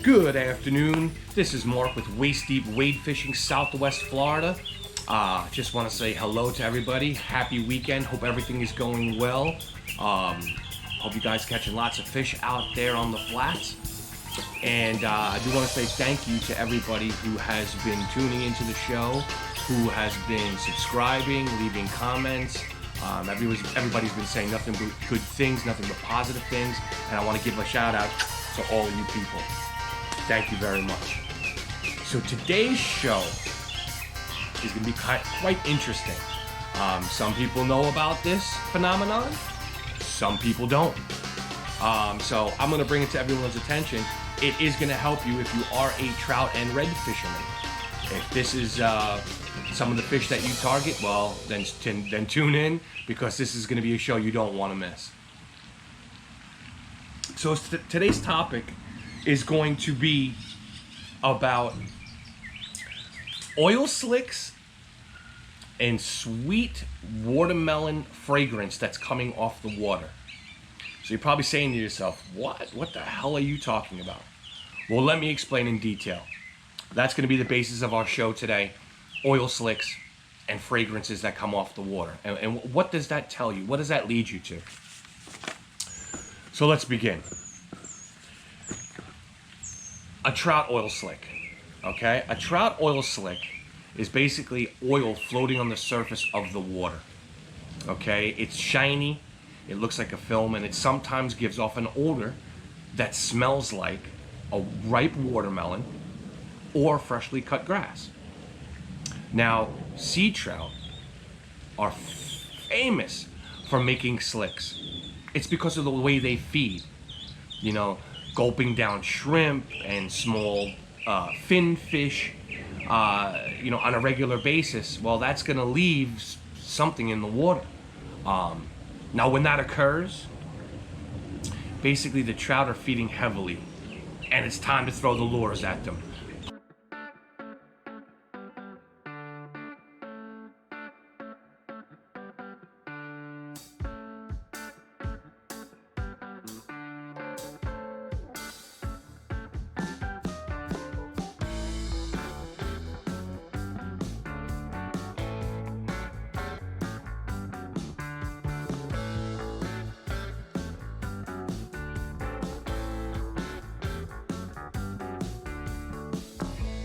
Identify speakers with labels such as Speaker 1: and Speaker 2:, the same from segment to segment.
Speaker 1: Good afternoon. This is Mark with Waist Deep Wade Fishing, Southwest Florida. Just want to say hello to everybody. Happy weekend. Hope everything is going well. Hope you guys catching lots of fish out there on the flats. And I do want to say thank you to everybody who has been tuning into the show, who has been subscribing, leaving comments. Everybody's been saying nothing but good things, nothing but positive things. And I want to give a shout out to all you people. Thank you very much. So today's show is going to be quite interesting. Some people know about this phenomenon. Some people don't. So I'm going to bring it to everyone's attention. It is going to help you if you are a trout and red fisherman. If this is some of the fish that you target, well, then tune in, because this is going to be a show you don't want to miss. So today's topic is going to be about oil slicks and sweet watermelon fragrance that's coming off the water. So you're probably saying to yourself, what the hell are you talking about? Well, let me explain in detail. That's going to be the basis of our show today: oil slicks and fragrances that come off the water. And what does that tell you? What does that lead you to? So let's begin. A trout oil slick, okay? A trout oil slick is basically oil floating on the surface of the water, okay? It's shiny, it looks like a film, and it sometimes gives off an odor that smells like a ripe watermelon or freshly cut grass. Now, sea trout are famous for making slicks. It's because of the way they feed, you know, gulping down shrimp and small fin fish, on a regular basis. Well, that's going to leave something in the water. Now, when that occurs, basically the trout are feeding heavily, and it's time to throw the lures at them.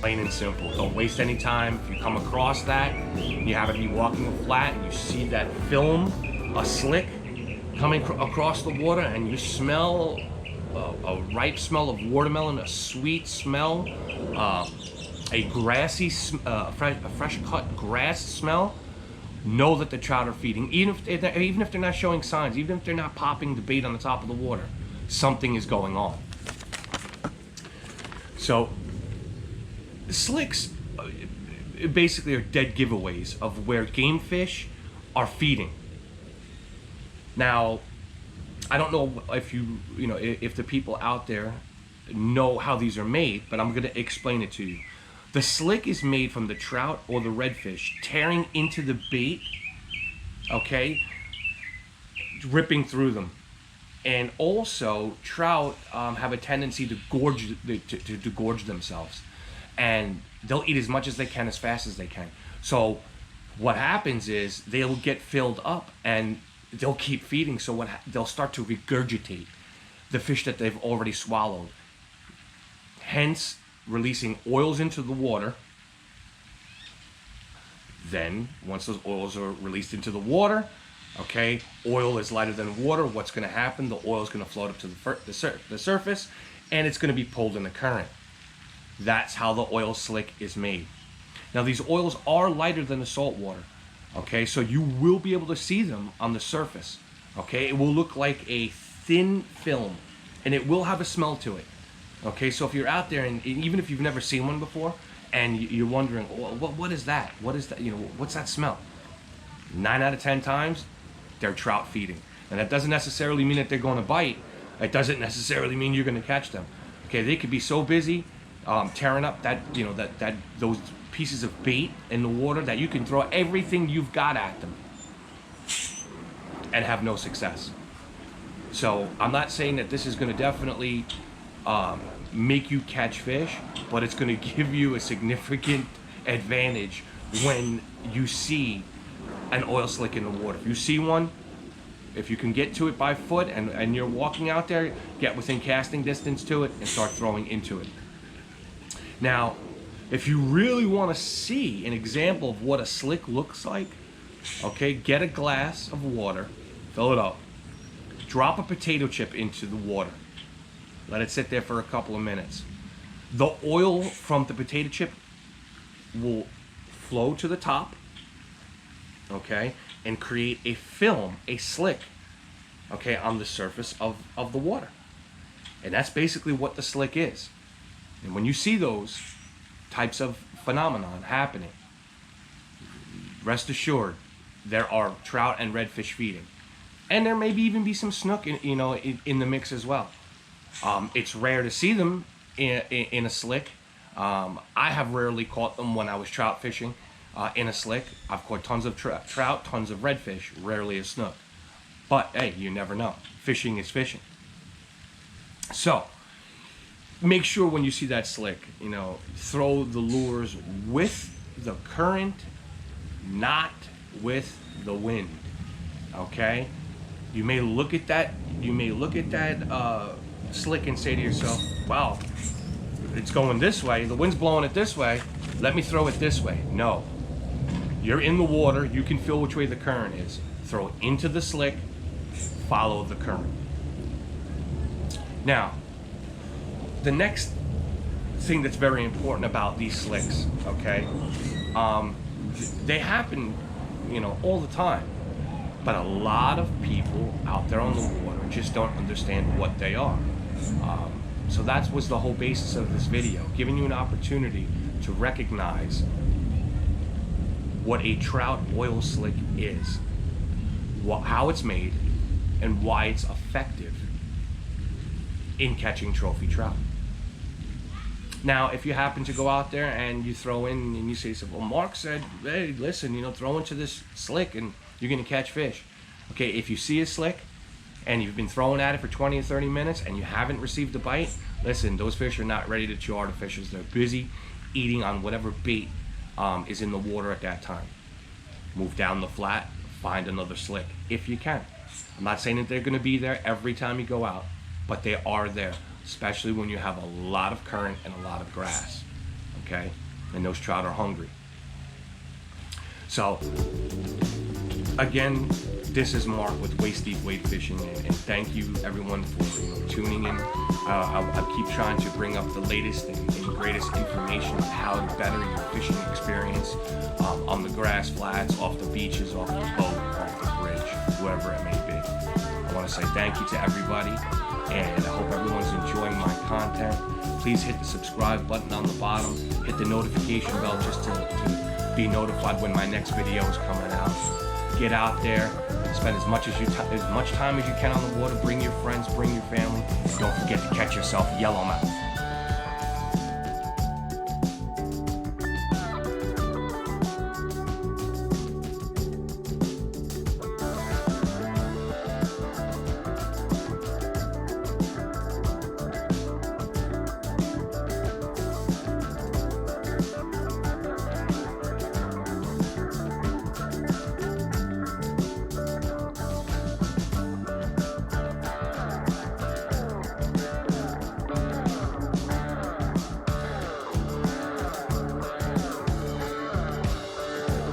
Speaker 1: Plain and simple. Don't waste any time. If you come across that, you happen to be walking a flat and you see that film, a slick, coming across the water, and you smell a ripe smell of watermelon, a sweet smell, a grassy, a fresh cut grass smell, know that the trout are feeding. Even if they're not showing signs, even if they're not popping the bait on the top of the water, something is going on. So slicks basically are dead giveaways of where game fish are feeding. Now, I don't know if if the people out there know how these are made, but I'm going to explain it to you. The slick is made from the trout or the redfish tearing into the bait, okay, ripping through them. And also, trout have a tendency to gorge themselves. And they'll eat as much as they can, as fast as they can. So what happens is they'll get filled up and they'll keep feeding. So they'll start to regurgitate the fish that they've already swallowed, hence releasing oils into the water. Then once those oils are released into the water, okay, oil is lighter than water. What's going to happen? The oil is going to float up to the surface, and it's going to be pulled in the current. That's how the oil slick is made. Now, these oils are lighter than the salt water, okay? So you will be able to see them on the surface, okay? It will look like a thin film, and it will have a smell to it, okay? So if you're out there, and even if you've never seen one before, and you're wondering, what is that? What is that? What's that smell? 9 out of 10 times, they're trout feeding. And that doesn't necessarily mean that they're going to bite. It doesn't necessarily mean you're going to catch them. Okay, they could be so busy tearing up those pieces of bait in the water that you can throw everything you've got at them and have no success. So I'm not saying that this is going to definitely make you catch fish, but it's going to give you a significant advantage when you see an oil slick in the water. If you see one, if you can get to it by foot and you're walking out there, get within casting distance to it and start throwing into it. Now, if you really want to see an example of what a slick looks like, okay, get a glass of water, fill it up, drop a potato chip into the water, let it sit there for a couple of minutes. The oil from the potato chip will flow to the top, okay, and create a film, a slick, okay, on the surface of the water. And that's basically what the slick is. And when you see those types of phenomenon happening, rest assured there are trout and redfish feeding. And there may even be some snook in the mix as well. It's rare to see them in a slick. I have rarely caught them when I was trout fishing in a slick. I've caught tons of trout, tons of redfish, rarely a snook. But hey, you never know. Fishing is fishing. So make sure when you see that slick, throw the lures with the current, not with the wind. Okay? You may look at that. Slick and say to yourself, "Wow, it's going this way. The wind's blowing it this way. Let me throw it this way." No. You're in the water. You can feel which way the current is. Throw it into the slick. Follow the current. Now, the next thing that's very important about these slicks, okay, they happen, all the time, but a lot of people out there on the water just don't understand what they are. So that was the whole basis of this video, giving you an opportunity to recognize what a trout oil slick is, how it's made, and why it's effective in catching trophy trout. Now, if you happen to go out there and you throw in and you say, well, Mark said, hey, listen, throw into this slick and you're going to catch fish. Okay, if you see a slick and you've been throwing at it for 20 or 30 minutes and you haven't received a bite, listen, those fish are not ready to chew artificials. They're busy eating on whatever bait is in the water at that time. Move down the flat, find another slick if you can. I'm not saying that they're going to be there every time you go out, but they are there, especially when you have a lot of current and a lot of grass, okay? And those trout are hungry. So, again, this is Mark with Waist Deep Wade Fishing, and thank you everyone for tuning in. I keep trying to bring up the latest and greatest information on how to better your fishing experience on the grass flats, off the beaches, off the boat, off the bridge, whoever it may be. I want to say thank you to everybody, and I hope everyone's enjoying my content. Please hit the subscribe button on the bottom, hit the notification bell just to be notified when my next video is coming out. Get out there, spend as much time as you can on the water. Bring your friends, bring your family. Don't forget to catch yourself yellowmouth.